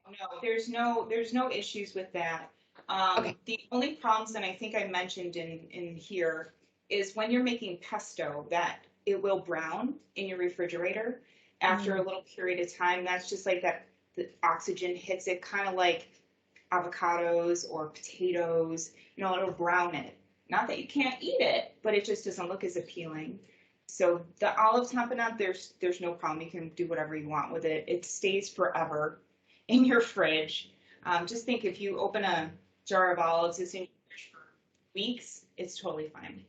No, there's no issues with that. Okay. The only problems, and I think I mentioned in here, is when you're making pesto, that it will brown in your refrigerator after a Mm. little period of time. That's just like that the oxygen hits it, kind of like avocados or potatoes, it'll brown it. Not that you can't eat it, but it just doesn't look as appealing. So the olive tapenade, there's no problem. You can do whatever you want with it. It stays forever in your fridge. Just think if you open a jar of olives, it's in your fridge for weeks, it's totally fine.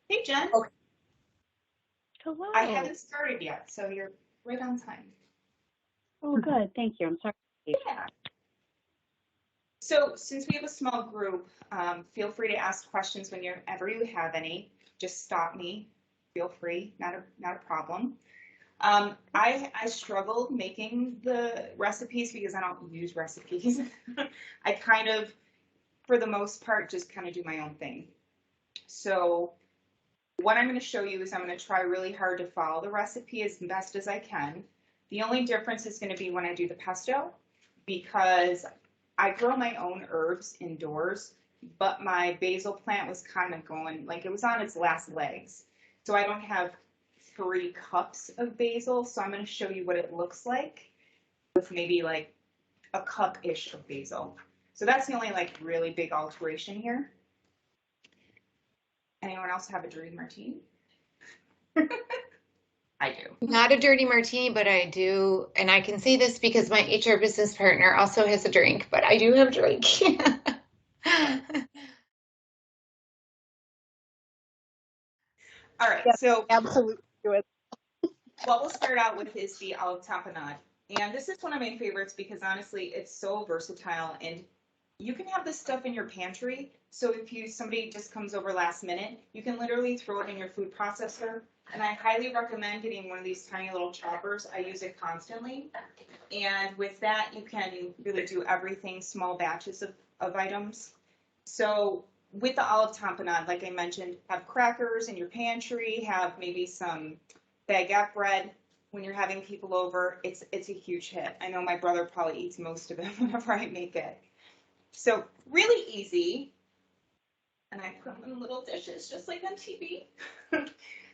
Hey Jen, Okay. I Hello. haven't started yet, so you're right on time. Oh, good. Thank you. I'm sorry. Yeah. So since we have a small group, feel free to ask questions whenever you have any. Just stop me. Feel free. Not a problem. I struggled making the recipes because I don't use recipes. I kind of, for the most part, just kind of do my own thing. So what I'm going to show you is I'm going to try really hard to follow the recipe as best as I can. The only difference is going to be when I do the pesto, because I grow my own herbs indoors, but my basil plant was kind of going, like it was on its last legs. So I don't have 3 cups of basil, so I'm going to show you what it looks like with maybe like a cup-ish of basil. So that's the only like really big alteration here. Anyone else have a dirty martini? I do. Not a dirty martini, but I do, and I can say this because my HR business partner also has a drink, but I do have a drink. All right, Yes, so absolutely do it. what we'll start out with is the olive tapenade. And this is one of my favorites because honestly, it's so versatile and you can have this stuff in your pantry. So if somebody just comes over last minute, you can literally throw it in your food processor. And I highly recommend getting one of these tiny little choppers. I use it constantly. And with that, you can really do everything, small batches of items. So with the olive tapenade, like I mentioned, have crackers in your pantry, have maybe some baguette bread when you're having people over. It's a huge hit. I know my brother probably eats most of it whenever I make it. So really easy. And I put them in little dishes just like on TV.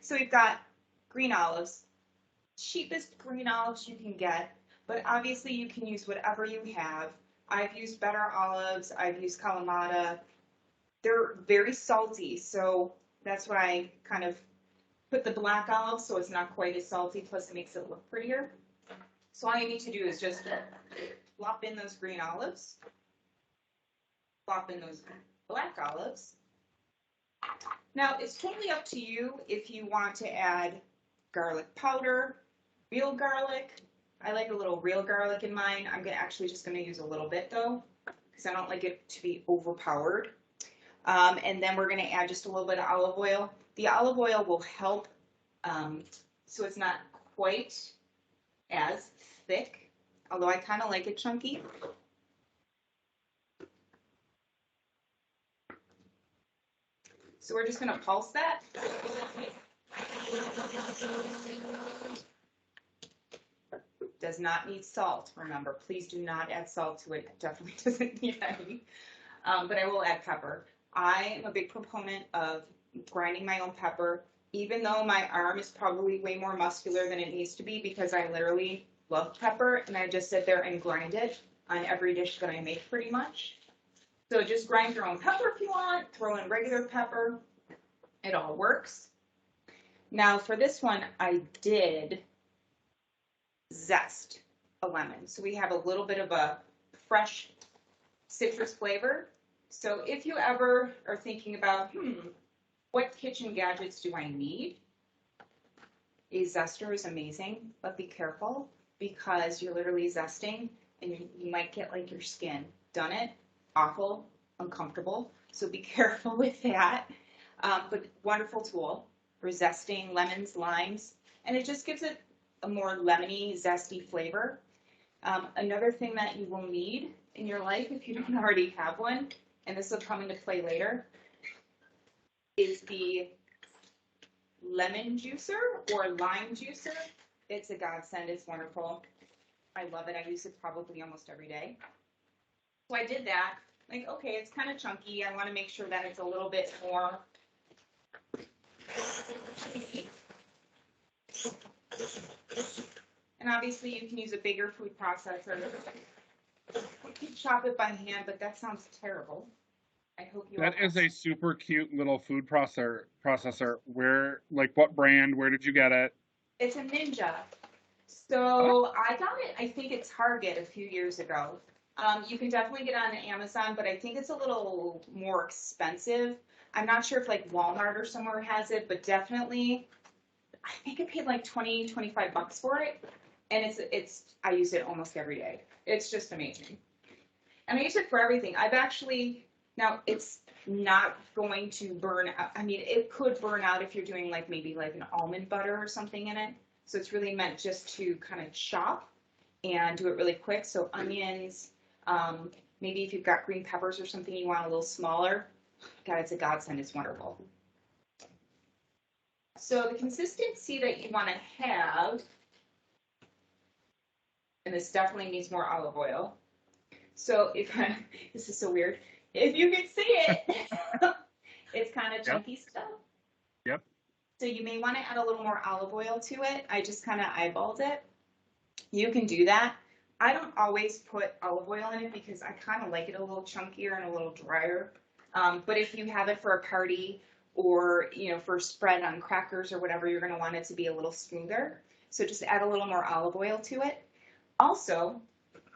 So we've got green olives, cheapest green olives you can get, but obviously you can use whatever you have. I've used better olives, I've used Kalamata. They're very salty, so that's why I kind of put the black olive so it's not quite as salty, plus it makes it look prettier. So all you need to do is just plop in those green olives, plop in those black olives. Now it's totally up to you if you want to add garlic powder, real garlic. I like a little real garlic in mine. I'm actually just going to use a little bit though, because I don't like it to be overpowered. And then we're going to add just a little bit of olive oil. The olive oil will help so it's not quite as thick, although I kind of like it chunky. So we're just going to pulse that. Does not need salt, remember. Please do not add salt to it. It definitely doesn't need any. But I will add pepper. I am a big proponent of grinding my own pepper, even though my arm is probably way more muscular than it needs to be because I literally love pepper and I just sit there and grind it on every dish that I make pretty much. So just grind your own pepper if you want, throw in regular pepper. It all works. Now for this one, I did zest a lemon. So we have a little bit of a fresh citrus flavor. So if you ever are thinking about, what kitchen gadgets do I need? A zester is amazing, but be careful because you're literally zesting and you might get like your skin. Done it, awful, uncomfortable. So be careful with that. But wonderful tool for zesting lemons, limes, and it just gives it a more lemony, zesty flavor. Another thing that you will need in your life, if you don't already have one, and this will come into play later, is the lemon juicer or lime juicer. It's a godsend. It's wonderful. I love it. I use it probably almost every day. So I did that. Like, okay, it's kind of chunky. I want to make sure that it's a little bit more. And obviously you can use a bigger food processor. You can chop it by hand, but that sounds terrible. I hope you all That is have a super cute little food processor. Where, like, what brand? Where did you get it? It's a Ninja. Oh, So I got it, I think at Target a few years ago. You can definitely get it on Amazon, but I think it's a little more expensive. I'm not sure if like Walmart or somewhere has it, but definitely, I think I paid like 20, 25 bucks for it. And I use it almost every day. It's just amazing. And I use it for everything. Now it's not going to burn out. I mean, it could burn out if you're doing like maybe like an almond butter or something in it. So it's really meant just to kind of chop and do it really quick. So onions, maybe if you've got green peppers or something you want a little smaller. God, it's a godsend. It's wonderful. So the consistency that you want to have, and this definitely needs more olive oil. So this is so weird. If you can see it, it's kind of yep, chunky stuff. yep. So you may want to add a little more olive oil to it. I just kind of eyeballed it. You can do that. I don't always put olive oil in it because I kind of like it a little chunkier and a little drier. But if you have it for a party or, you know, for a spread on crackers or whatever, you're going to want it to be a little smoother. So just add a little more olive oil to it. Also,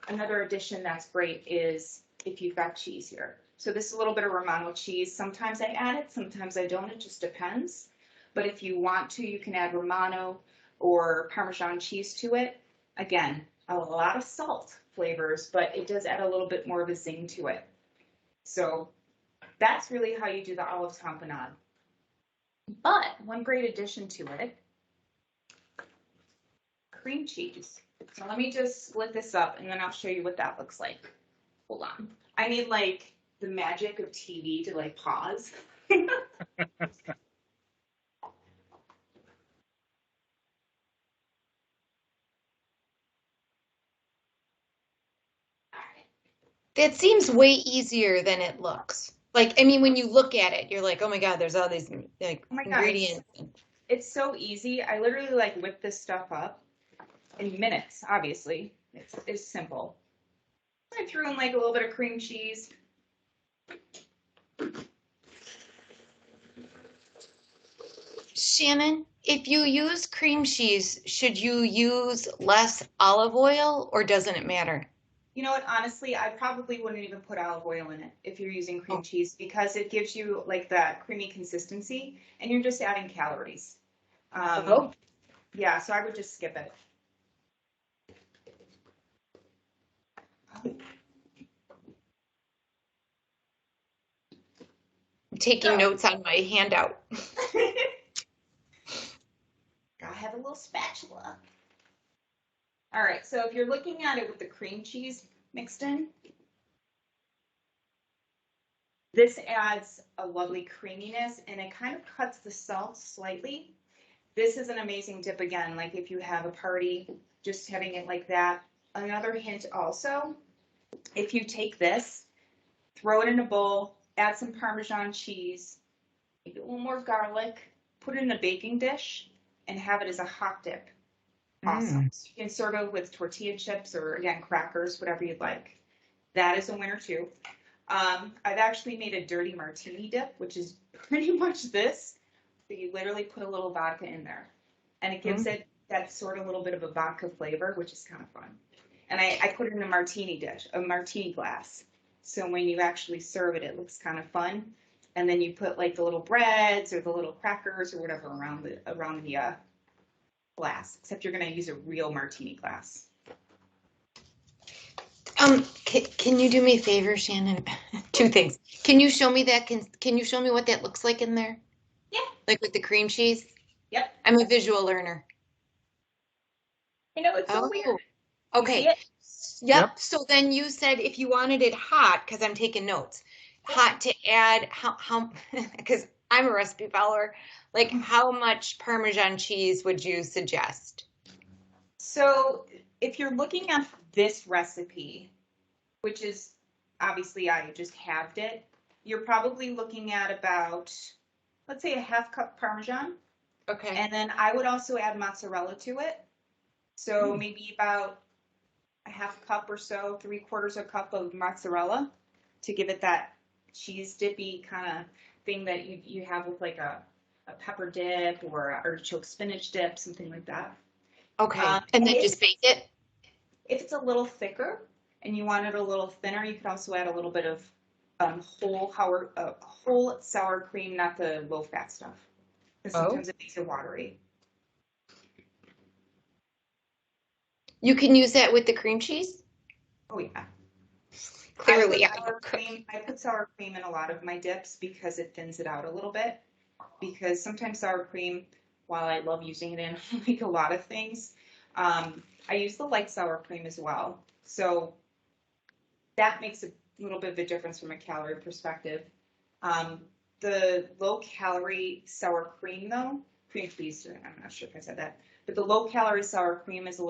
another addition that's great is if you've got cheese here. So this is a little bit of Romano cheese. Sometimes I add it, sometimes I don't. It just depends. But if you want to, you can add Romano or Parmesan cheese to it. Again, a lot of salt flavors, but it does add a little bit more of a zing to it. So that's really how you do the olive tapenade. But one great addition to it, cream cheese. So let me just split this up and then I'll show you what that looks like. Hold on. I need like the magic of TV to like pause. That seems way easier than it looks. Like, I mean, when you look at it, you're like, oh my God, there's all these like Oh my God, ingredients. it's so easy. I literally like whip this stuff up in minutes, obviously. It's simple. I threw in like a little bit of cream cheese. Shannon, if you use cream cheese, should you use less olive oil or doesn't it matter? You know what, honestly, I probably wouldn't even put olive oil in it if you're using cream Oh, cheese because it gives you like that creamy consistency and you're just adding calories. oh. Yeah, so I would just skip it. I'm taking notes on my handout. Gotta have a little spatula. All right, so if you're looking at it with the cream cheese mixed in, this adds a lovely creaminess and it kind of cuts the salt slightly. This is an amazing dip again, like if you have a party, just having it like that. Another hint also, if you take this, throw it in a bowl, add some Parmesan cheese, maybe a little more garlic, put it in a baking dish, and have it as a hot dip. Awesome. So you can serve it with tortilla chips or, again, crackers, whatever you'd like. That is a winner, too. I've actually made a dirty martini dip, which is pretty much this. So you literally put a little vodka in there. And it gives it that sort of little bit of a vodka flavor, which is kind of fun. And I put it in a martini dish, a martini glass. So when you actually serve it, it looks kind of fun. And then you put like the little breads or the little crackers or whatever around the glass, except you're going to use a real martini glass. Can you do me a favor, Shannon? Two things. Can you show me that? Can you show me what that looks like in there? Yeah. Like with the cream cheese? Yep. I'm a visual learner. I know it's so weird. Okay. You see it? Yep. So then you said if you wanted it hot, because I'm taking notes, hot to add how because I'm a recipe follower, like how much Parmesan cheese would you suggest? So if you're looking at this recipe, which is obviously I just halved it, you're probably looking at about, let's say, a half cup Parmesan. Okay. And then I would also add mozzarella to it. So maybe about a half cup or so, 3/4 a cup of mozzarella to give it that cheese dippy kind of thing that you have with like a pepper dip or artichoke spinach dip, something like that. Okay. And then if, just bake it? if it's a little thicker and you want it a little thinner, you could also add a little bit of whole sour cream, not the low fat stuff. Because sometimes it makes it watery. You can use that with the cream cheese? Oh yeah. Clearly, I put sour cream in a lot of my dips because it thins it out a little bit. Because sometimes sour cream, while I love using it in like a lot of things, I use the light sour cream as well. So that makes a little bit of a difference from a calorie perspective. The low calorie sour cream though, cream cheese, I'm not sure if I said that, but the low calorie sour cream is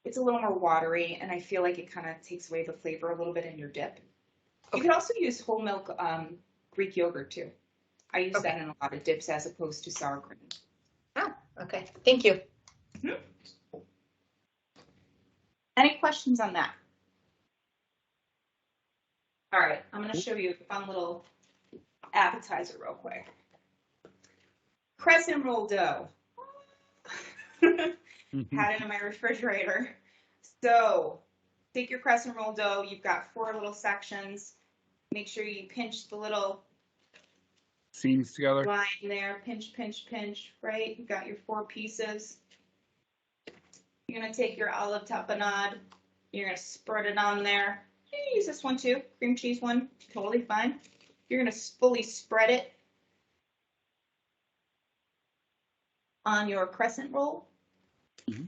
it's a little more watery, and I feel like it kind of takes away the flavor a little bit in your dip. You could also use whole milk Greek yogurt too. I use that in a lot of dips as opposed to sour cream. Oh, okay. Thank you. Mm-hmm. Any questions on that? All right, I'm going to show you a fun little appetizer real quick. Crescent roll dough. Had it in my refrigerator. So take your crescent roll dough. You've got 4 little sections. Make sure you pinch the little seams together. Line there. Pinch, pinch, pinch. Right? You've got your 4 pieces. You're going to take your olive tapenade. You're going to spread it on there. You can use this one too. Cream cheese one. Totally fine. You're going to fully spread it on your crescent roll. Mm-hmm.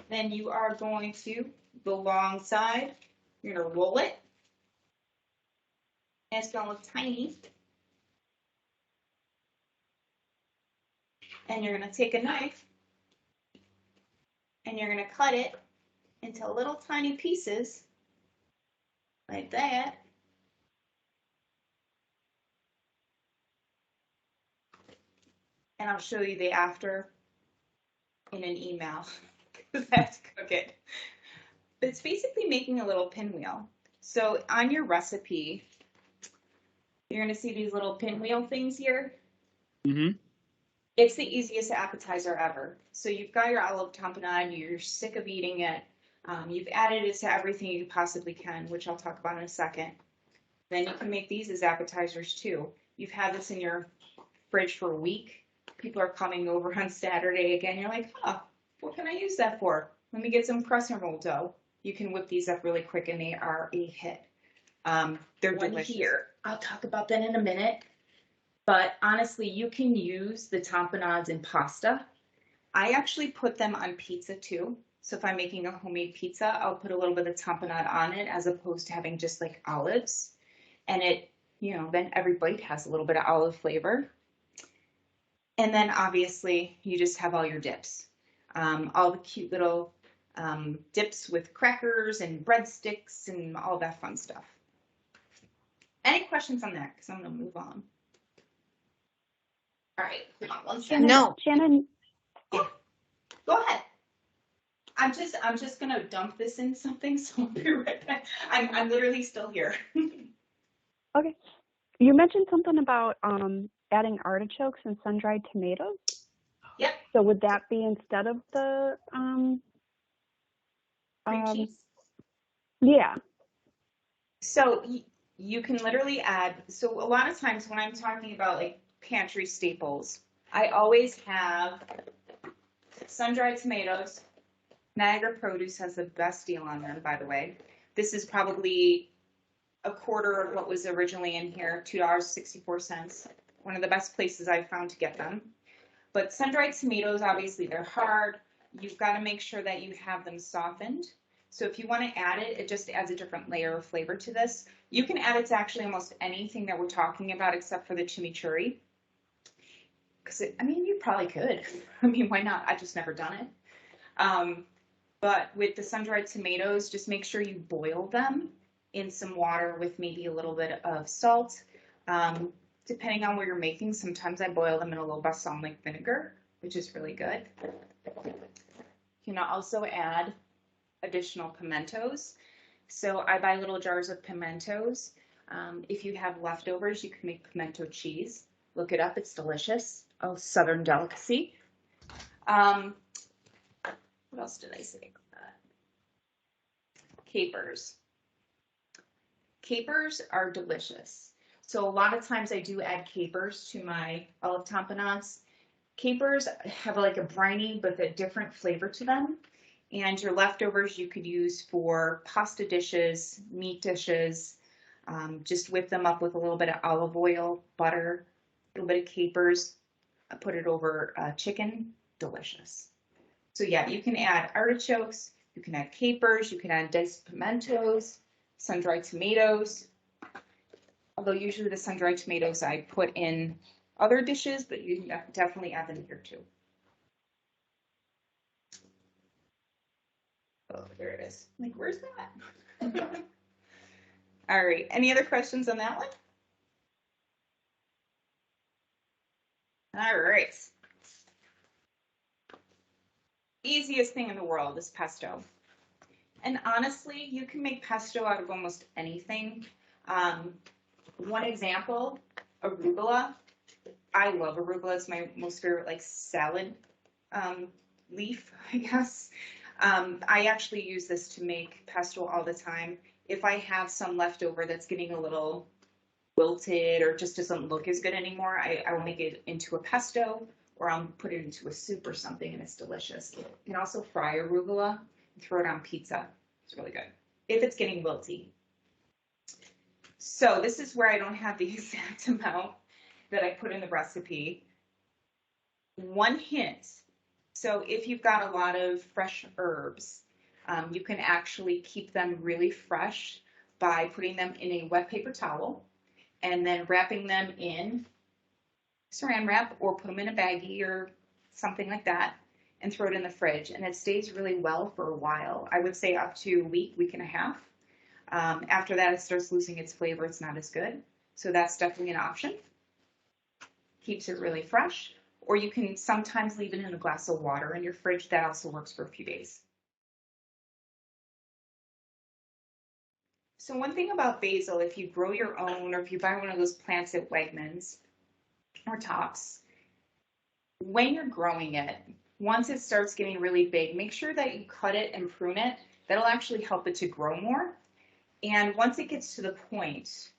Then you are going to, the long side, you're going to roll it. And it's going to look tiny. And you're going to take a knife and you're going to cut it into little tiny pieces like that. And I'll show you the after in an email because I have to cook it. But it's basically making a little pinwheel. So on your recipe, you're going to see these little pinwheel things here. Mm-hmm. It's the easiest appetizer ever. So you've got your olive tapenade, you're sick of eating it. You've added it to everything you possibly can, which I'll talk about in a second. Then you can make these as appetizers too. You've had this in your fridge for a week. People are coming over on Saturday again. You're like, what can I use that for? Let me get some crescent roll dough. You can whip these up really quick and they are a hit. They're delicious. Here. I'll talk about that in a minute. But honestly, you can use the tapenades in pasta. I actually put them on pizza too. So if I'm making a homemade pizza, I'll put a little bit of tapenade on it as opposed to having just like olives. And it, then every bite has a little bit of olive flavor. And then obviously you just have all your dips. All the cute little dips with crackers and breadsticks and all that fun stuff. Any questions on that? Because I'm going to move on. All right, hold on one second. No. Shannon. Yeah. Go ahead. I'm just gonna dump this in something, so I'll be right back. I'm literally still here. Okay. You mentioned something about adding artichokes and sun-dried tomatoes. Yep. So would that be instead of the Cream cheese. Yeah. So you can literally add. So a lot of times when I'm talking about like pantry staples, I always have sun-dried tomatoes. Niagara Produce has the best deal on them, by the way. This is probably a quarter of what was originally in here, $2.64. One of the best places I've found to get them. But sun-dried tomatoes, obviously, they're hard. You've got to make sure that you have them softened. So if you want to add it, it just adds a different layer of flavor to this. You can add it to actually almost anything that we're talking about except for the chimichurri. Because, you probably could. Why not? I've just never done it. But with the sun-dried tomatoes, just make sure you boil them in some water with maybe a little bit of salt. Depending on what you're making, sometimes I boil them in a little balsamic vinegar, which is really good. You can also add additional pimentos. So I buy little jars of pimentos. If you have leftovers, you can make pimento cheese. Look it up, it's delicious. Oh, Southern delicacy. What else did I say? Capers. Capers are delicious. So a lot of times I do add capers to my olive tapenades. Capers have like a briny but a different flavor to them. And your leftovers you could use for pasta dishes, meat dishes. Just whip them up with a little bit of olive oil, butter, a little bit of capers. Put it over chicken. Delicious. So yeah, you can add artichokes, you can add capers, you can add diced pimentos, sun-dried tomatoes. Although usually the sun-dried tomatoes I put in other dishes, but you can definitely add them here too. Oh, there it is. I'm like, where's that? All right, any other questions on that one? All right. Easiest thing in the world is pesto. And honestly, you can make pesto out of almost anything. One example, arugula. I love arugula. It's my most favorite like salad leaf, I guess. I actually use this to make pesto all the time. If I have some leftover that's getting a little wilted or just doesn't look as good anymore, I will make it into a pesto or I'll put it into a soup or something and it's delicious. You can also fry arugula and throw it on pizza. It's really good if it's getting wilty. So this is where I don't have the exact amount that I put in the recipe. One hint. So if you've got a lot of fresh herbs, you can actually keep them really fresh by putting them in a wet paper towel and then wrapping them in saran wrap or put them in a baggie or something like that and throw it in the fridge. And it stays really well for a while. I would say up to a week, week and a half. After that, it starts losing its flavor. It's not as good. So that's definitely an option. Keeps it really fresh. Or you can sometimes leave it in a glass of water in your fridge. That also works for a few days. So one thing about basil, if you grow your own or if you buy one of those plants at Wegmans or Tops, when you're growing it, once it starts getting really big, make sure that you cut it and prune it. That'll actually help it to grow more. And once it gets to the point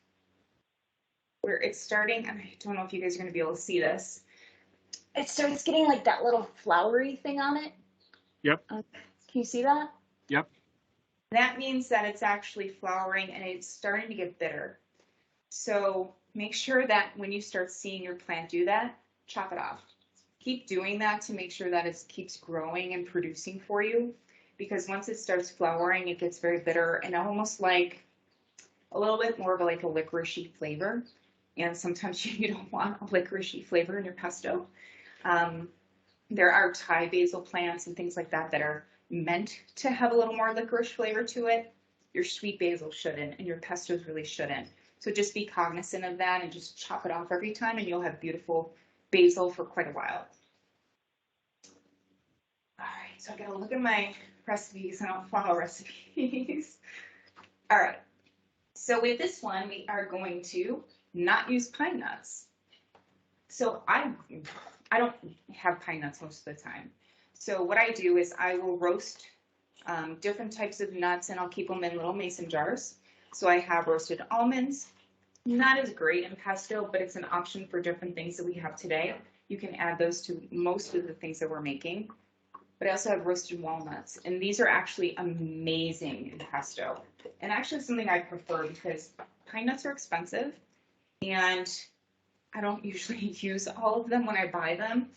where it's starting, and I don't know if you guys are going to be able to see this, it starts getting like that little flowery thing on it. Yep. Can you see that? Yep. That means that it's actually flowering and it's starting to get bitter. So make sure that when you start seeing your plant do that, chop it off. Keep doing that to make sure that it keeps growing and producing for you. Because once it starts flowering, it gets very bitter and almost like a little bit more of like a licoricey flavor. And sometimes you don't want a licoricey flavor in your pesto. There are Thai basil plants and things like that that are meant to have a little more licorice flavor to it. Your sweet basil shouldn't, and your pestos really shouldn't. So just be cognizant of that and just chop it off every time, and you'll have beautiful basil for quite a while. All right, so I gotta look at my recipes. I don't follow recipes. All right, so with this one, we are going to not use pine nuts. So I don't have pine nuts most of the time. So what I do is I will roast different types of nuts and I'll keep them in little mason jars. So I have roasted almonds, not as great in pesto, but it's an option for different things that we have today. You can add those to most of the things that we're making. But I also have roasted walnuts, and these are actually amazing in pesto. And actually something I prefer because pine nuts are expensive and I don't usually use all of them when I buy them.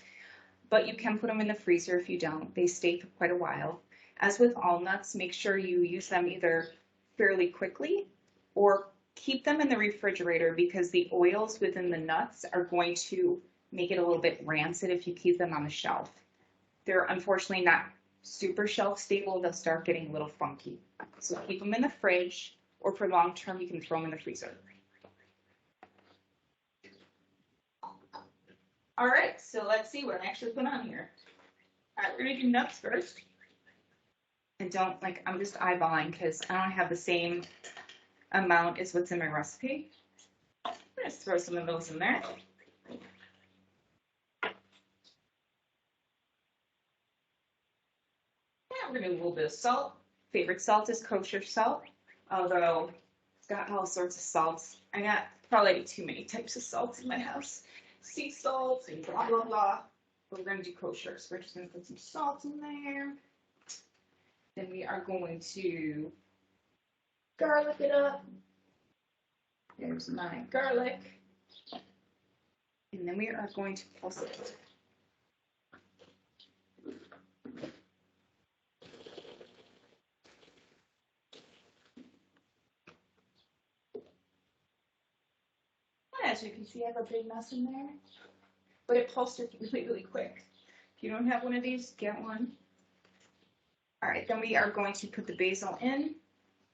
But you can put them in the freezer if you don't. They stay for quite a while. As with all nuts, make sure you use them either fairly quickly or keep them in the refrigerator because the oils within the nuts are going to make it a little bit rancid if you keep them on the shelf. They're unfortunately not super shelf stable, they'll start getting a little funky. So keep them in the fridge, or for long term, you can throw them in the freezer. All right, so let's see what I actually put on here. All right, we're gonna do nuts first. And don't, like, I'm just eyeballing because I don't have the same amount as what's in my recipe. I'm gonna just throw some of those in there. Yeah, we're gonna do a little bit of salt. Favorite salt is kosher salt, although it's got all sorts of salts. I got probably too many types of salts in my house. Sea salt and blah, blah, blah. But we're gonna do kosher, so we're just gonna put some salt in there. Then we are going to garlic it up. There's my garlic. And then we are going to pulse it. As you can see, I have a big mess in there, but it pulsed it really, really quick. If you don't have one of these, get one. All right, then we are going to put the basil in.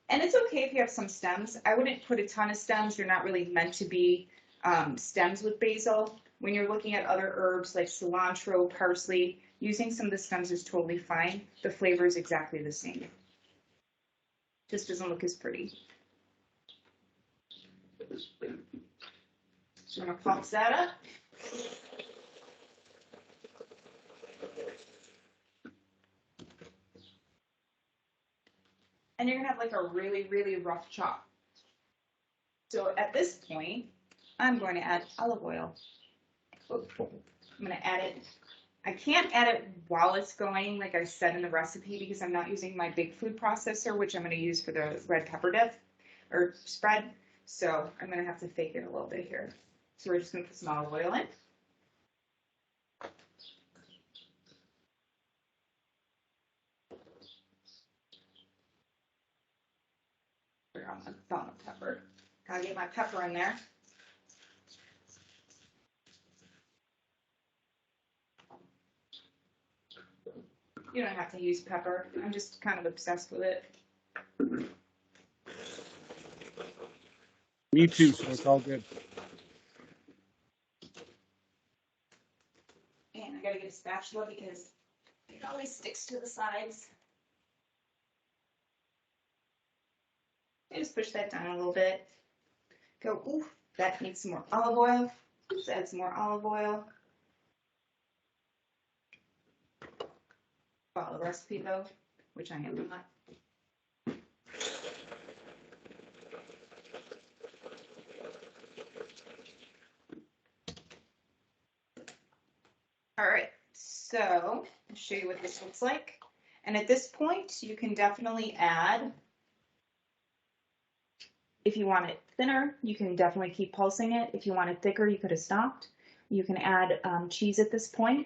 And it's okay if you have some stems. I wouldn't put a ton of stems. You're not really meant to be stems with basil. When you're looking at other herbs like cilantro, parsley, using some of the stems is totally fine. The flavor is exactly the same. Just doesn't look as pretty. So I'm going to pulse that up. And you're going to have like a really, really rough chop. So at this point, I'm going to add olive oil. I'm going to add it. I can't add it while it's going, like I said in the recipe, because I'm not using my big food processor, which I'm going to use for the red pepper dip or spread. So I'm going to have to fake it a little bit here. So we're just going to put some olive oil in. On my thumb of pepper. Gotta get my pepper in there. You don't have to use pepper. I'm just kind of obsessed with it. Me too, so it's all good. And I gotta get a spatula because it always sticks to the sides. I just push that down a little bit. Go, ooh, that needs some more olive oil. Oops, add some more olive oil. Follow the recipe though, which I am not. All right, so I'll show you what this looks like. And at this point, you can definitely add, if you want it thinner, you can definitely keep pulsing it. If you want it thicker, you could have stopped. You can add cheese at this point.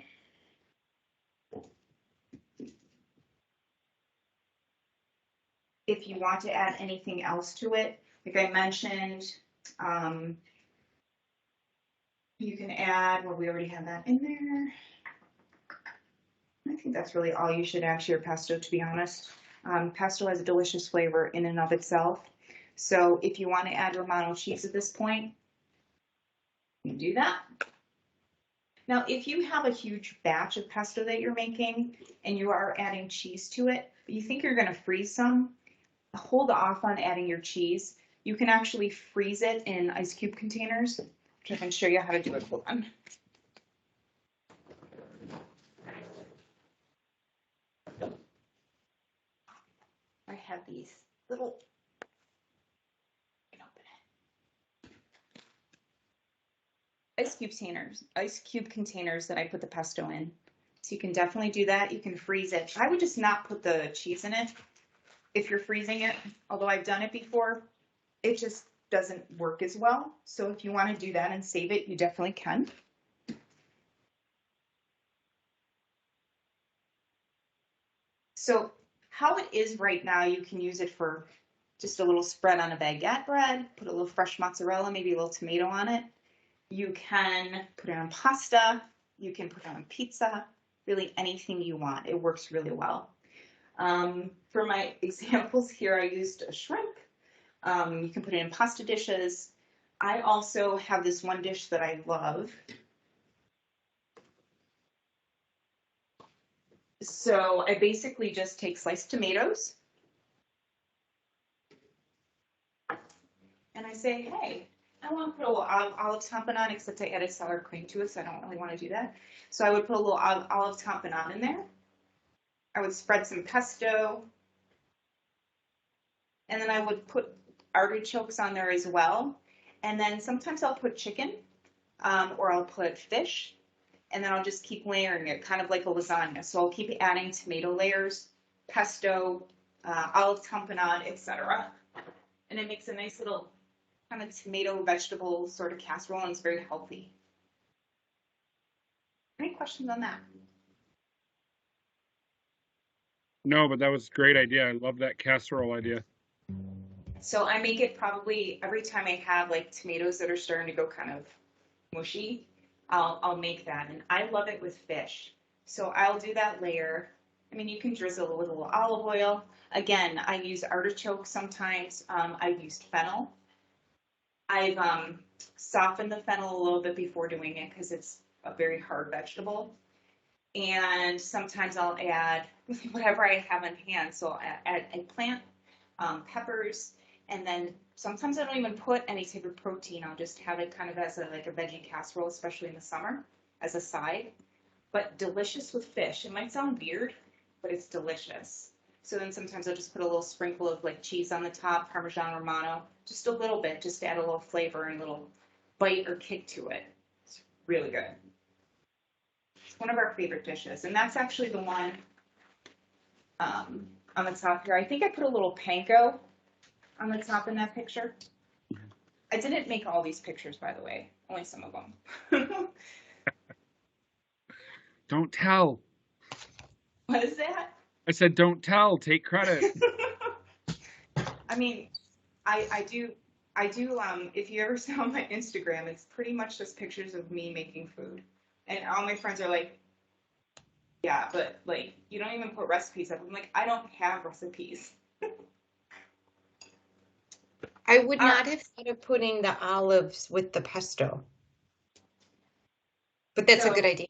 If you want to add anything else to it, like I mentioned, you can add, well, we already have that in there. I think that's really all you should add to your pesto, to be honest. Pesto has a delicious flavor in and of itself. So if you want to add Romano cheese at this point, you can do that. Now, if you have a huge batch of pesto that you're making and you are adding cheese to it, but you think you're going to freeze some, hold off on adding your cheese. You can actually freeze it in ice cube containers, which I can show you how to do it. Hold on. I have these little ice cube containers that I put the pesto in. So you can definitely do that. You can freeze it. I would just not put the cheese in it if you're freezing it, although I've done it before. It just doesn't work as well. So if you want to do that and save it, you definitely can. So how it is right now, you can use it for just a little spread on a baguette bread, put a little fresh mozzarella, maybe a little tomato on it. You can put it on pasta. You can put it on pizza, really anything you want. It works really well. For my examples here, I used a shrimp. You can put it in pasta dishes. I also have this one dish that I love. So I basically just take sliced tomatoes and I say, hey, I want to put a little olive tapenade, except I added sour cream to it, so I don't really want to do that. So I would put a little olive tapenade in there. I would spread some pesto, and then I would put artichokes on there as well. And then sometimes I'll put chicken, or I'll put fish, and then I'll just keep layering it, kind of like a lasagna. So I'll keep adding tomato layers, pesto, olive tapenade, etc. And it makes a nice little kind of tomato vegetable sort of casserole, and it's very healthy. Any questions on that? No, but that was a great idea. I love that casserole idea. So I make it probably every time I have like tomatoes that are starting to go kind of mushy, I'll make that, and I love it with fish. So I'll do that layer. I mean, you can drizzle a little olive oil. Again, I use artichoke sometimes. I've used fennel. I've softened the fennel a little bit before doing it because it's a very hard vegetable. And sometimes I'll add whatever I have in hand. So I'll add eggplant, peppers, and then sometimes I don't even put any type of protein. I'll just have it kind of as like a veggie casserole, especially in the summer, as a side. But delicious with fish. It might sound weird, but it's delicious. So then sometimes I'll just put a little sprinkle of like cheese on the top, Parmesan Romano, just a little bit, just to add a little flavor and a little bite or kick to it. It's really good. It's one of our favorite dishes, and that's actually the one on the top here. I think I put a little panko on the top in that picture. I didn't make all these pictures, by the way, only some of them. Don't tell. What is that? I said, don't tell. Take credit. I mean, I do, if you ever saw my Instagram, it's pretty much just pictures of me making food. And all my friends are like, yeah, but like, you don't even put recipes up. I'm like, I don't have recipes. I would not have thought of putting the olives with the pesto, but that's a good idea.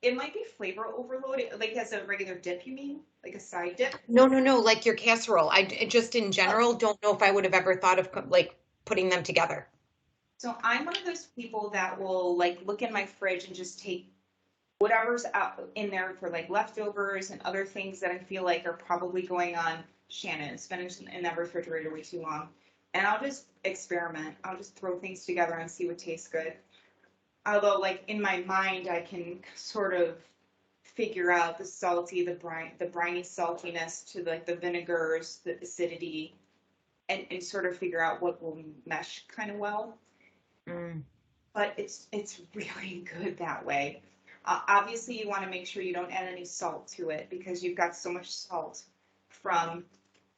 It might be flavor overload, like as a regular dip, you mean? Like a side dip? No, like your casserole. I just in general don't know if I would have ever thought of like putting them together. So I'm one of those people that will like look in my fridge and just take whatever's out in there for like leftovers and other things that I feel like are probably going on Shannon. It's been in that refrigerator way too long. And I'll just experiment. I'll just throw things together and see what tastes good. Although, like, in my mind, I can sort of figure out the salty, the briny saltiness to like the vinegars, the acidity, and sort of figure out what will mesh kind of well. But it's really good that way. Obviously, you want to make sure you don't add any salt to it because you've got so much salt from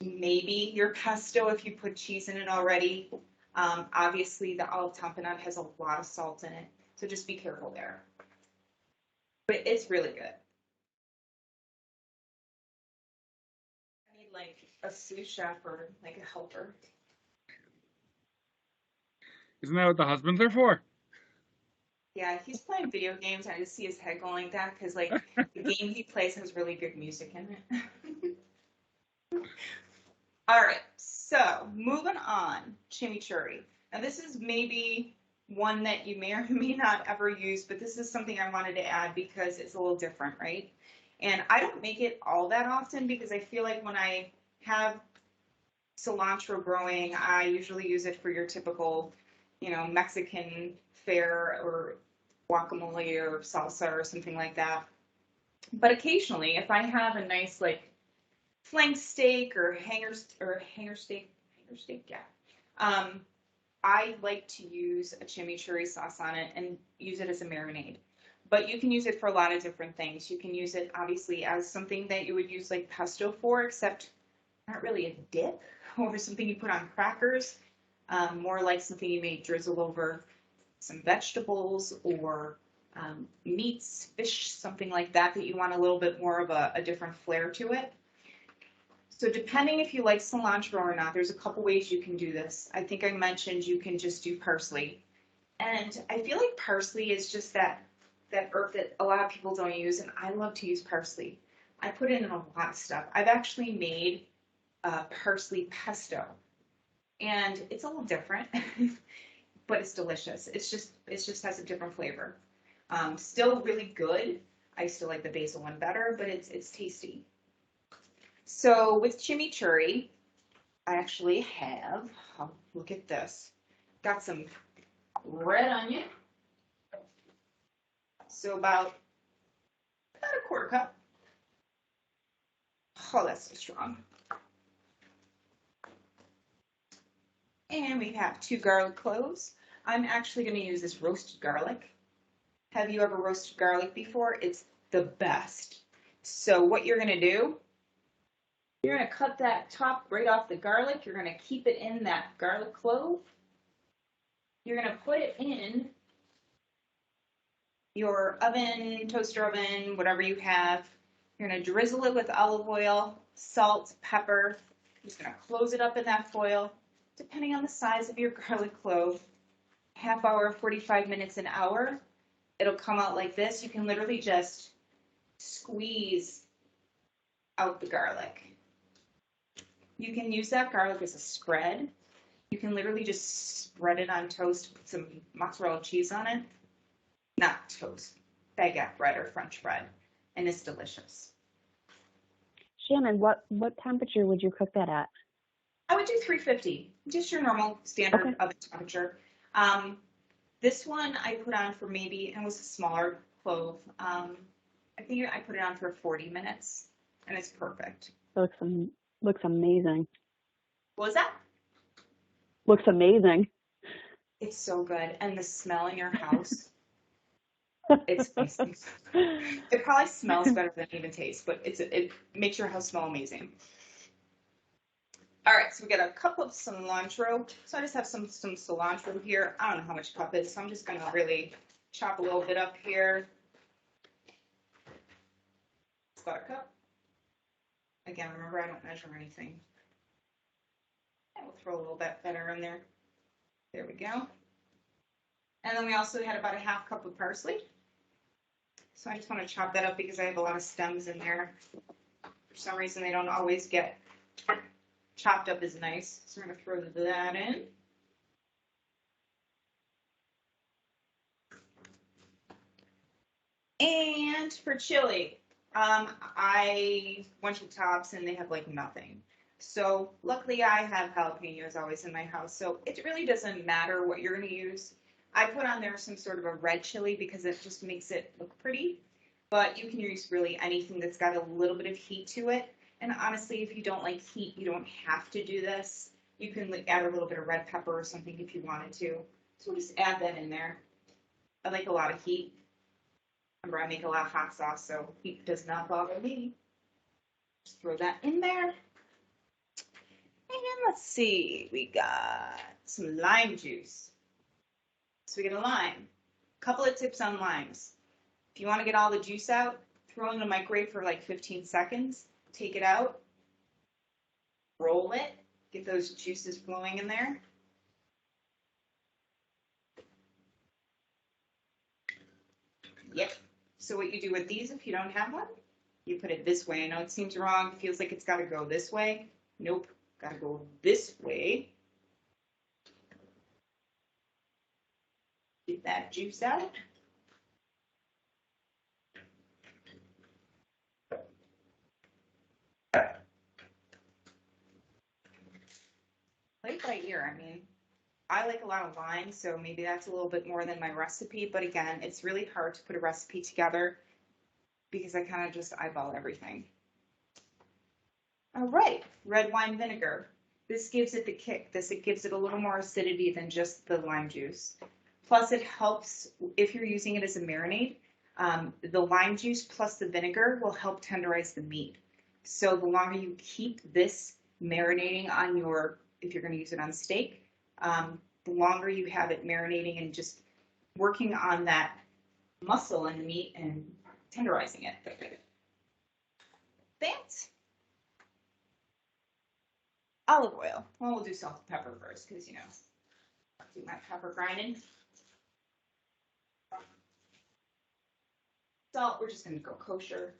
maybe your pesto if you put cheese in it already. Obviously, the olive tapenade has a lot of salt in it, so just be careful there. But it's really good. I need like a sous chef or like a helper. Isn't that what the husbands are for? Yeah, he's playing video games. I just see his head going like that because like the game he plays has really good music in it. All right, so moving on, chimichurri. Now this is maybe one that you may or may not ever use, but this is something I wanted to add because it's a little different, right? And I don't make it all that often because I feel like when I have cilantro growing, I usually use it for your typical, Mexican fare or guacamole or salsa or something like that. But occasionally, if I have a nice like flank steak or hanger steak, yeah. I like to use a chimichurri sauce on it and use it as a marinade. But you can use it for a lot of different things. You can use it obviously as something that you would use like pesto for, except not really a dip or something you put on crackers. More like something you may drizzle over some vegetables or meats, fish, something like that you want a little bit more of a different flair to it. So depending if you like cilantro or not, there's a couple ways you can do this. I think I mentioned you can just do parsley. And I feel like parsley is just that herb that a lot of people don't use, and I love to use parsley. I put it in a lot of stuff. I've actually made parsley pesto, and it's a little different, but it's delicious. It just has a different flavor. Still really good. I still like the basil one better, but it's tasty. So with chimichurri, I actually have, oh, look at this, got some red onion. So about a quarter cup. Oh, that's so strong. And we have 2 garlic cloves. I'm actually going to use this roasted garlic. Have you ever roasted garlic before? It's the best. So what you're going to do, you're going to cut that top right off the garlic. You're going to keep it in that garlic clove. You're going to put it in your oven, toaster oven, whatever you have. You're going to drizzle it with olive oil, salt, pepper. You're just going to close it up in that foil. Depending on the size of your garlic clove, half hour, 45 minutes, an hour, it'll come out like this. You can literally just squeeze out the garlic. You can use that garlic as a spread. You can literally just spread it on toast, put some mozzarella cheese on it. Not toast, baguette bread or French bread, and it's delicious. Shannon, what temperature would you cook that at? I would do 350, just your normal standard Okay. oven temperature. This one I put on for maybe, and it was a smaller clove. I think I put it on for 40 minutes, and it's perfect. It looks amazing. What was that? Looks amazing. It's so good, and the smell in your house, it's amazing. It probably smells better than it even tastes, but it makes your house smell amazing. All right, so we got a cup of cilantro. So I just have some cilantro here. I don't know how much cup is, so I'm just gonna really chop a little bit up here. It's about a cup. Again, remember I don't measure anything. And we'll throw a little bit better in there. There we go. And then we also had about a half cup of parsley. So I just want to chop that up because I have a lot of stems in there. For some reason, they don't always get chopped up as nice. So we're going to throw that in. And for chili, I went to Tops and they have like nothing. So luckily I have jalapenos always in my house. So it really doesn't matter what you're going to use. I put on there some sort of a red chili because it just makes it look pretty. But you can use really anything that's got a little bit of heat to it. And honestly, if you don't like heat, you don't have to do this. You can add a little bit of red pepper or something if you wanted to. So we'll just add that in there. I like a lot of heat. Remember, I make a lot of hot sauce, so heat does not bother me. Just throw that in there. And let's see, we got some lime juice. So we get a lime. A couple of tips on limes. If you want to get all the juice out, throw it in the microwave for like 15 seconds. Take it out. Roll it. Get those juices flowing in there. Yep. So what you do with these, if you don't have one, you put it this way. I know it seems wrong. It feels like it's got to go this way. Nope. Got to go this way. Get that juice out. Play it by ear. I mean, I like a lot of lime, so maybe that's a little bit more than my recipe. But again, it's really hard to put a recipe together because I kind of just eyeball everything. All right, red wine vinegar. This gives it the kick. It gives it a little more acidity than just the lime juice. Plus, it helps if you're using it as a marinade. The lime juice plus the vinegar will help tenderize the meat. So the longer you keep this marinating on if you're going to use it on steak, the longer you have it marinating and just working on that muscle in the meat and tenderizing it. Thanks. Olive oil. Well, we'll do salt and pepper first because, you know, I'll do my pepper grinding. Salt, we're just going to go kosher.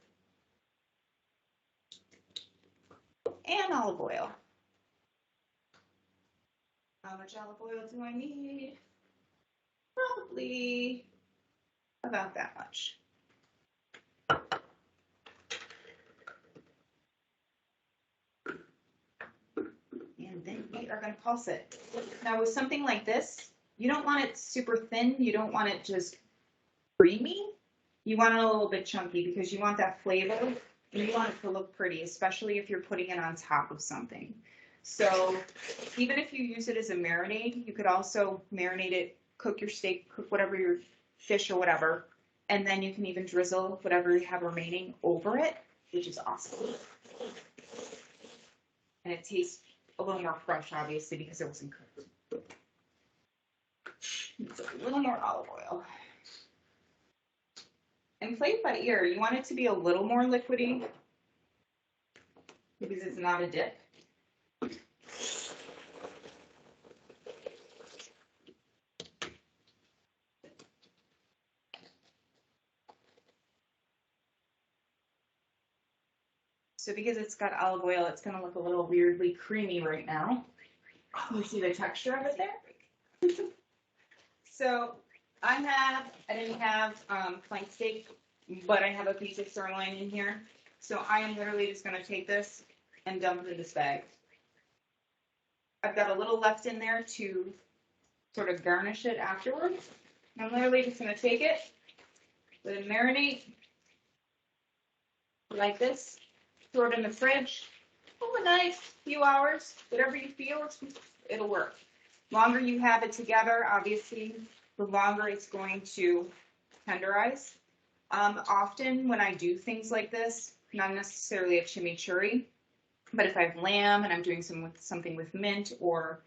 And olive oil. How much olive oil do I need? Probably about that much. And then we are going to pulse it. Now with something like this, you don't want it super thin. You don't want it just creamy. You want it a little bit chunky because you want that flavor and you want it to look pretty, especially if you're putting it on top of something. So even if you use it as a marinade, you could also marinate it, cook your steak, cook whatever your fish or whatever, and then you can even drizzle whatever you have remaining over it, which is awesome. And it tastes a little more fresh, obviously, because it wasn't cooked. So a little more olive oil. And play it by ear. You want it to be a little more liquidy because it's not a dip. So because it's got olive oil, it's going to look a little weirdly creamy right now. You see the texture of it there? So I didn't have flank steak, but I have a piece of sirloin in here. So I am literally just going to take this and dump it in this bag. I've got a little left in there to sort of garnish it afterwards. I'm literally just going to take it, let it marinate like this. Throw it in the fridge overnight, few hours, whatever you feel, it'll work. Longer you have it together, obviously, the longer it's going to tenderize. Often when I do things like this, not necessarily a chimichurri, but if I have lamb and I'm doing something with mint or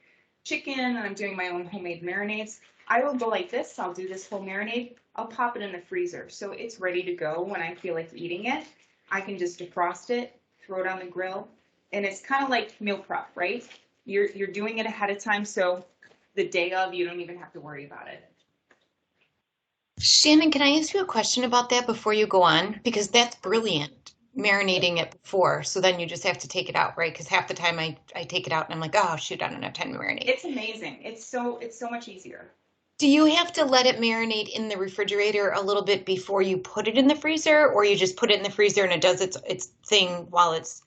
chicken and I'm doing my own homemade marinades, I will go like this. I'll do this whole marinade. I'll pop it in the freezer. So it's ready to go when I feel like eating it. I can just defrost it, throw it on the grill, and it's kind of like meal prep, right? You're doing it ahead of time, so the day of, you don't even have to worry about it. Shannon, can I ask you a question about that before you go on? Because that's brilliant, marinating it before, so then you just have to take it out, right? Because half the time I take it out and I'm like, oh shoot, I don't have time to marinate. It's amazing. It's so much easier. Do you have to let it marinate in the refrigerator a little bit before you put it in the freezer, or you just put it in the freezer and it does its thing while it's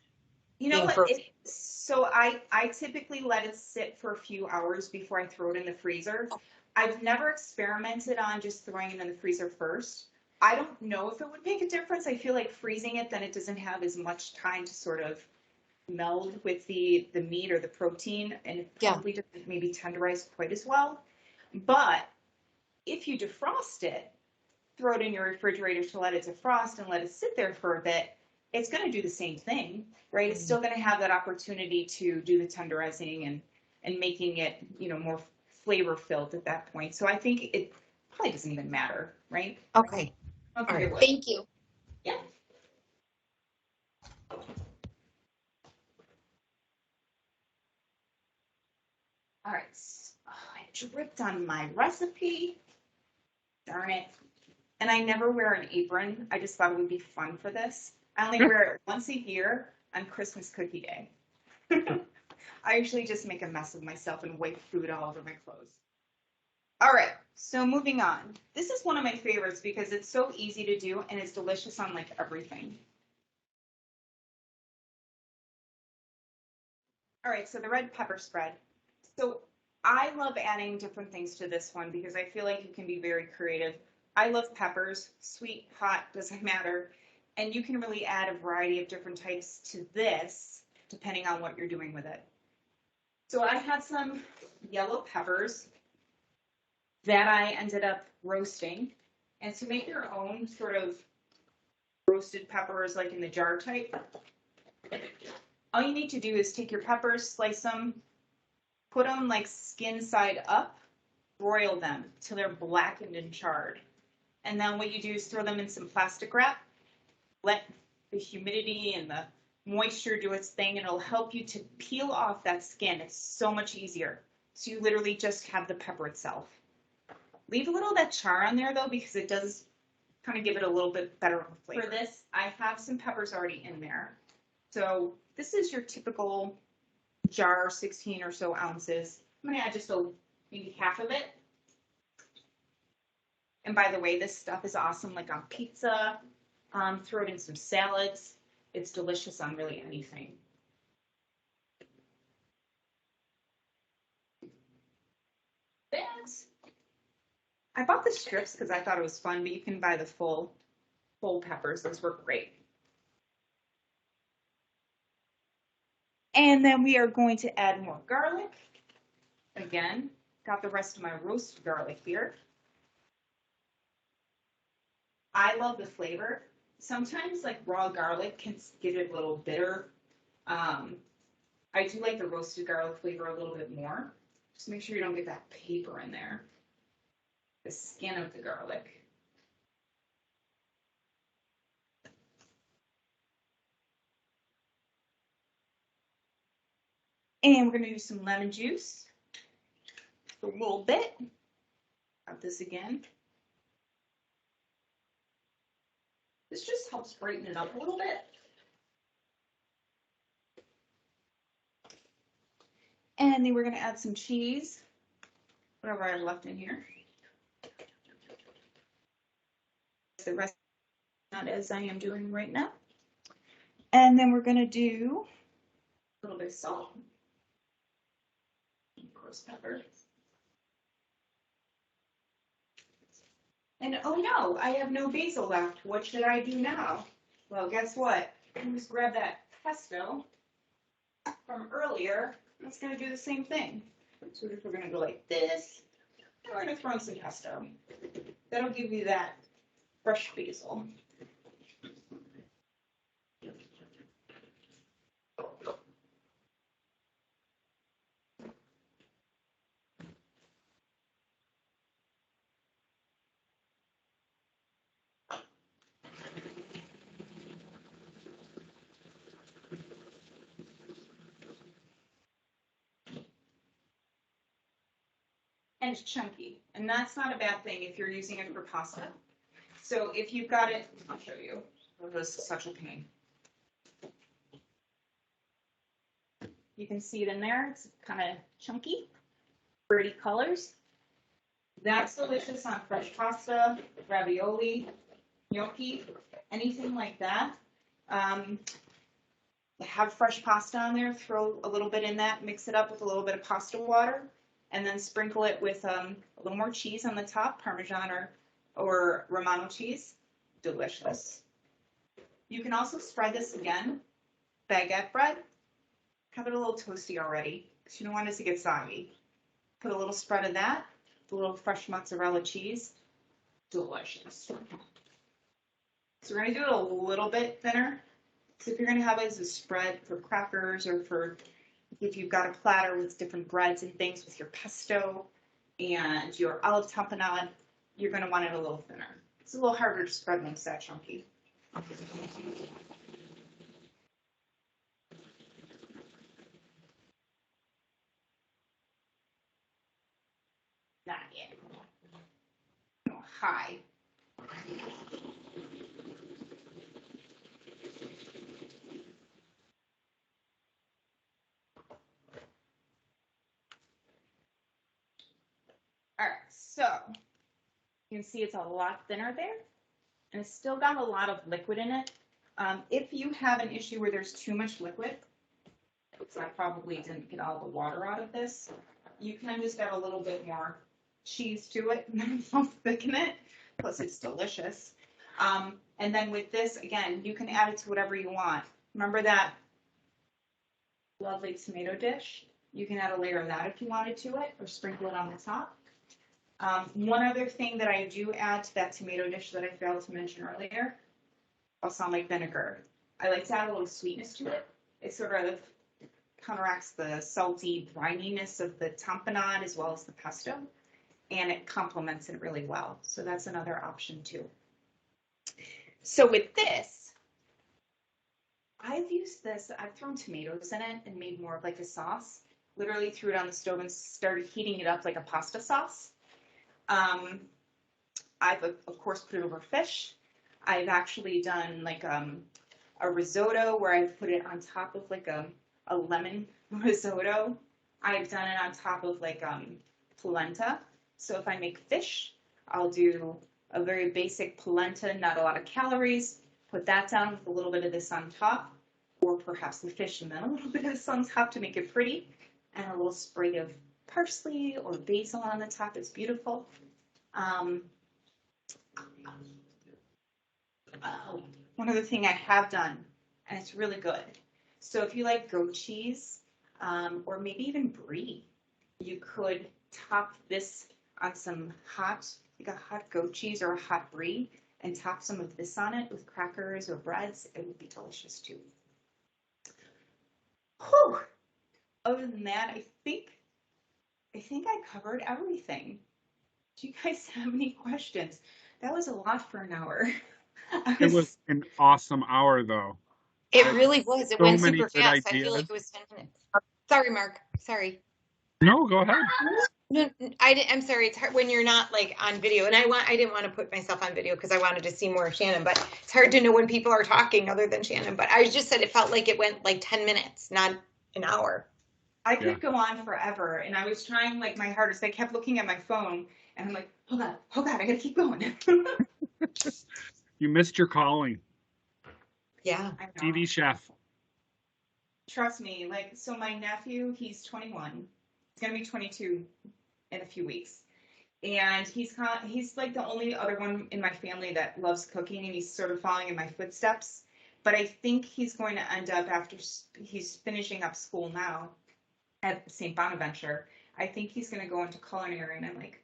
being frozen? So I typically let it sit for a few hours before I throw it in the freezer. I've never experimented on just throwing it in the freezer first. I don't know if it would make a difference. I feel like freezing it, then it doesn't have as much time to sort of meld with the meat or the protein, and it probably doesn't maybe tenderize quite as well. But if you defrost it, throw it in your refrigerator to let it defrost and let it sit there for a bit, it's going to do the same thing, right? It's still going to have that opportunity to do the tenderizing and making it, you know, more flavor filled at that point. So I think it probably doesn't even matter, right? Okay. All right. Thank you. Yeah. All right. I dripped on my recipe. Darn it. And I never wear an apron. I just thought it would be fun for this. I only wear it once a year on Christmas cookie day. I usually just make a mess of myself and wipe food all over my clothes. All right, so moving on. This is one of my favorites because it's so easy to do and it's delicious on like everything. All right, so the red pepper spread. So I love adding different things to this one because I feel like you can be very creative. I love peppers, sweet, hot, doesn't matter. And you can really add a variety of different types to this, depending on what you're doing with it. So I had some yellow peppers that I ended up roasting. And to make your own sort of roasted peppers, like in the jar type, all you need to do is take your peppers, slice them, put them like skin side up, broil them till they're blackened and charred. And then what you do is throw them in some plastic wrap, let the humidity and the moisture do its thing, and it'll help you to peel off that skin. It's so much easier. So you literally just have the pepper itself. Leave a little of that char on there though, because it does kind of give it a little bit better flavor. For this, I have some peppers already in there. So this is your typical jar, 16 or so ounces. I'm gonna add just maybe half of it. And by the way, this stuff is awesome, like on pizza. Throw it in some salads. It's delicious on really anything. This, I bought the strips because I thought it was fun, but you can buy the full peppers. Those work great. And then we are going to add more garlic. Again, got the rest of my roasted garlic here. I love the flavor. Sometimes like raw garlic can get it a little bitter. I do like the roasted garlic flavor a little bit more. Just make sure you don't get that paper in there. The skin of the garlic. And we're going to use some lemon juice. A little bit. Got this again. This just helps brighten it up a little bit. And then we're going to add some cheese, whatever I left in here. The rest, not as I am doing right now. And then we're going to do a little bit of salt. Gross pepper. And oh no, I have no basil left. What should I do now? Well, guess what? I'm just grab that pesto from earlier. It's going to do the same thing. So we're going to go like this. And we're going to throw in some pesto. That'll give you that fresh basil. And it's chunky, and that's not a bad thing if you're using it for pasta. So if you've got it, I'll show you. This is such a pain. You can see it in there. It's kind of chunky, pretty colors. That's delicious on fresh pasta, ravioli, gnocchi, anything like that. Have fresh pasta on there. Throw a little bit in that. Mix it up with a little bit of pasta water. And then sprinkle it with a little more cheese on the top, Parmesan or Romano cheese. Delicious. You can also spread this again, baguette bread. Have it a little toasty already, because you don't want it to get soggy. Put a little spread of that, a little fresh mozzarella cheese. Delicious. So we're going to do it a little bit thinner. So if you're going to have it as a spread for crackers or for if you've got a platter with different breads and things with your pesto and your olive tapenade, you're going to want it a little thinner. It's a little harder to spread when it's that chunky. Not yet. No, high. All right, so you can see it's a lot thinner there, and it's still got a lot of liquid in it. If you have an issue where there's too much liquid, because I probably didn't get all the water out of this, you can just add a little bit more cheese to it and help thicken it. Plus, it's delicious. And then with this, again, you can add it to whatever you want. Remember that lovely tomato dish? You can add a layer of that if you wanted to it, or sprinkle it on the top. One other thing that I do add to that tomato dish that I failed to mention earlier, balsamic vinegar. I like to add a little sweetness to it. It sort of counteracts the salty brininess of the tapenade as well as the pesto. and it complements it really well. So that's another option too. So with this, I've used this, I've thrown tomatoes in it and made more of like a sauce. Literally threw it on the stove and started heating it up like a pasta sauce. I've of course put it over fish. I've actually done like a risotto where I've put it on top of like a lemon risotto. I've done it on top of like polenta. So if I make fish, I'll do a very basic polenta, not a lot of calories. Put that down with a little bit of this on top, or perhaps the fish and then a little bit of this on top to make it pretty, and a little sprig of parsley or basil on the top. It's beautiful. One other thing I have done, and it's really good. So if you like goat cheese, or maybe even brie, you could top this on some hot, like a hot goat cheese or a hot brie, and top some of this on it with crackers or breads. It would be delicious too. Whew. Other than that, I think I covered everything. Do you guys have any questions? That was a lot for an hour. It was an awesome hour, though. It really was. It So went many super good fast. I feel like ideas. it was 10 minutes. Sorry, Mark. Sorry. No, go ahead. No, I'm sorry. It's hard when you're not like on video, and I didn't want to put myself on video because I wanted to see more of Shannon. But it's hard to know when people are talking other than Shannon. But I just said it felt like it went like 10 minutes, not an hour. I could go on forever, and I was trying like my hardest. I kept looking at my phone, and I'm like, oh God, I gotta keep going. You missed your calling. Yeah. I know. TV chef. Trust me, like, so my nephew, he's 21. He's gonna be 22 in a few weeks, and he's like the only other one in my family that loves cooking, and he's sort of following in my footsteps. But I think he's going to end up, after he's finishing up school now at St. Bonaventure, I think he's going to go into culinary. And I'm like,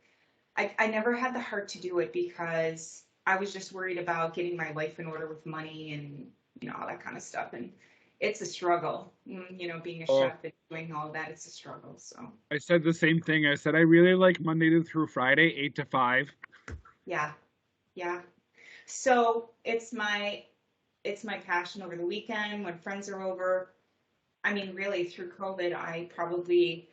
I never had the heart to do it because I was just worried about getting my life in order with money and, you know, all that kind of stuff. And it's a struggle, you know, being a chef and doing all that. It's a struggle. So I said the same thing. I said I really like Monday through Friday, 8 to 5. yeah. So it's my passion over the weekend when friends are over. I mean, really, through COVID, I probably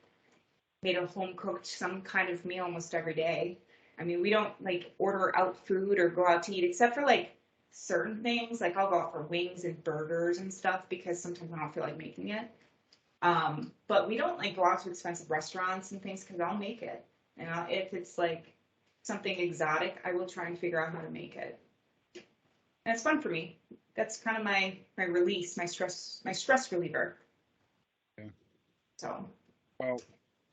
made a home cooked some kind of meal almost every day. I mean, we don't like order out food or go out to eat except for like certain things. Like I'll go out for wings and burgers and stuff because sometimes I don't feel like making it. But we don't like go out to expensive restaurants and things because I'll make it. And if it's like something exotic, I will try and figure out how to make it. And it's fun for me. That's kind of my release, my stress reliever. Yeah. So. Well,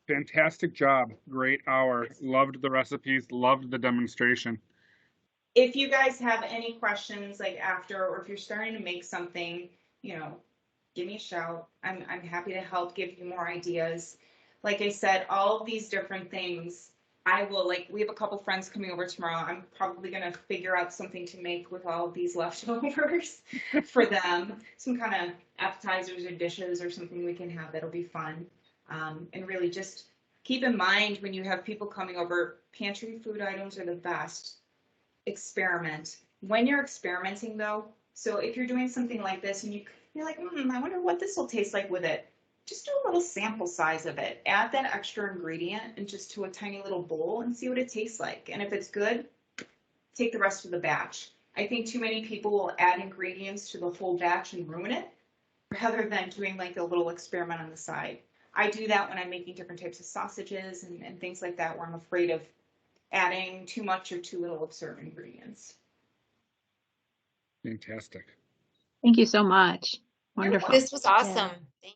fantastic job. Great hour. Loved the recipes. Loved the demonstration. If you guys have any questions like after, or if you're starting to make something, you know, give me a shout. I'm happy to help give you more ideas. Like I said, all of these different things, I will, like, we have a couple friends coming over tomorrow. I'm probably going to figure out something to make with all of these leftovers for them. Some kind of appetizers or dishes or something we can have that'll be fun. And really just keep in mind when you have people coming over, pantry food items are the best. Experiment. When you're experimenting though, so if you're doing something like this and you're like, I wonder what this will taste like with it. Just do a little sample size of it. Add that extra ingredient and just to a tiny little bowl and see what it tastes like. And if it's good, take the rest of the batch. I think too many people will add ingredients to the whole batch and ruin it rather than doing like a little experiment on the side. I do that when I'm making different types of sausages and things like that where I'm afraid of adding too much or too little of certain ingredients. Fantastic. Thank you so much. Wonderful. This was awesome. Thank